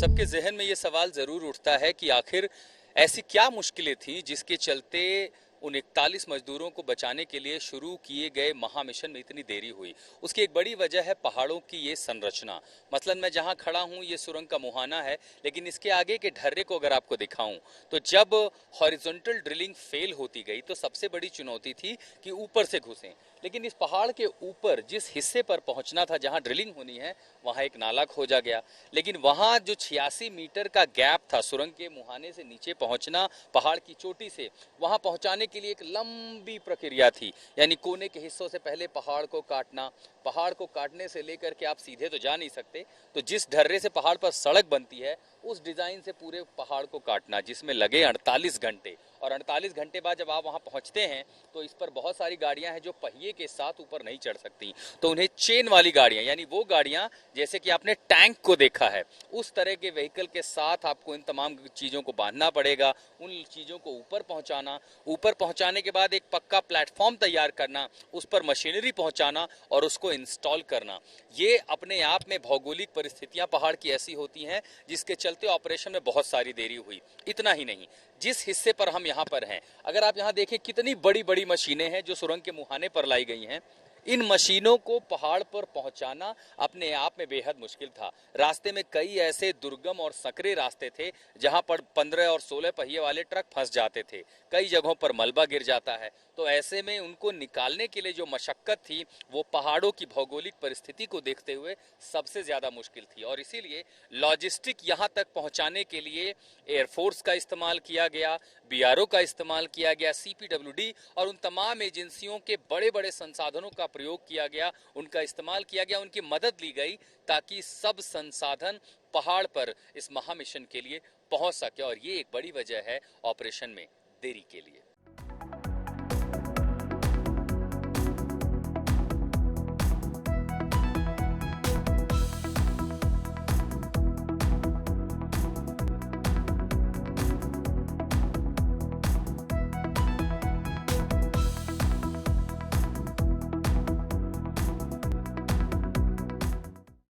सबके जहन में ये सवाल जरूर उठता है कि आखिर ऐसी क्या मुश्किलें थी जिसके चलते उन 41 मजदूरों को बचाने के लिए शुरू किए गए महामिशन में इतनी देरी हुई। उसकी एक बड़ी वजह है पहाड़ों की ये संरचना। मसलन मैं जहां खड़ा हूं ये सुरंग का मुहाना है, लेकिन इसके आगे के ढर्रे को अगर आपको दिखाऊं तो जब हॉरिजॉन्टल ड्रिलिंग फेल होती गई तो सबसे बड़ी चुनौती थी कि ऊपर से घुसें। लेकिन इस पहाड़ के ऊपर जिस हिस्से पर पहुंचना था जहां ड्रिलिंग होनी है वहां एक नाला खोजा गया, लेकिन वहां जो 86 मीटर का गैप था सुरंग के मुहाने से नीचे पहुंचना पहाड़ की चोटी से, वहां पहुंचाने के लिए एक लंबी प्रक्रिया थी। यानी कोने के हिस्सों से पहले पहाड़ को काटना, पहाड़ को काटने से लेकर के आप सीधे तो जा नहीं सकते, तो जिस ढर्रे से पहाड़ पर सड़क बनती है उस डिजाइन से पूरे पहाड़ को काटना, जिसमें लगे 48 घंटे। और 48 घंटे बाद जब आप वहां पहुंचते हैं तो इस पर बहुत सारी गाड़ियां हैं जो पहिए के साथ ऊपर नहीं चढ़ सकती, तो उन्हें चेन वाली गाड़ियां, यानी वो गाड़ियां जैसे कि आपने टैंक को देखा है उस तरह के व्हीकल के साथ आपको इन तमाम चीजों को बांधना पड़ेगा, उन चीजों को ऊपर पहुंचाना, ऊपर पहुंचाने के बाद एक पक्का प्लेटफॉर्म तैयार करना, उस पर मशीनरी पहुंचाना और उसको इंस्टॉल करना। ये अपने आप में भौगोलिक परिस्थितियां पहाड़ की ऐसी होती हैं जिसके चलते ऑपरेशन में बहुत सारी देरी हुई। इतना ही नहीं, जिस हिस्से पर हम यहाँ पर हैं, अगर आप यहाँ देखें कितनी बड़ी बड़ी मशीनें हैं जो सुरंग के मुहाने पर लाई गई हैं, इन मशीनों को पहाड़ पर पहुंचाना अपने आप में बेहद मुश्किल था। रास्ते में कई ऐसे दुर्गम और सकरे रास्ते थे जहां पर 15 और 16 पहिए वाले ट्रक फंस जाते थे, कई जगहों पर मलबा गिर जाता है। तो ऐसे में उनको निकालने के लिए जो मशक्कत थी वो पहाड़ों की भौगोलिक परिस्थिति को देखते हुए सबसे ज्यादा मुश्किल थी, और इसीलिए लॉजिस्टिक यहां तक पहुंचाने के लिए एयरफोर्स का इस्तेमाल किया गया, बीआरओ का इस्तेमाल किया गया, सीपीडब्ल्यूडी और उन तमाम एजेंसियों के बड़े बड़े संसाधनों का प्रयोग किया गया, उनका इस्तेमाल किया गया, उनकी मदद ली गई ताकि सब संसाधन पहाड़ पर इस महामिशन के लिए पहुंच सके। और ये एक बड़ी वजह है ऑपरेशन में देरी के लिए।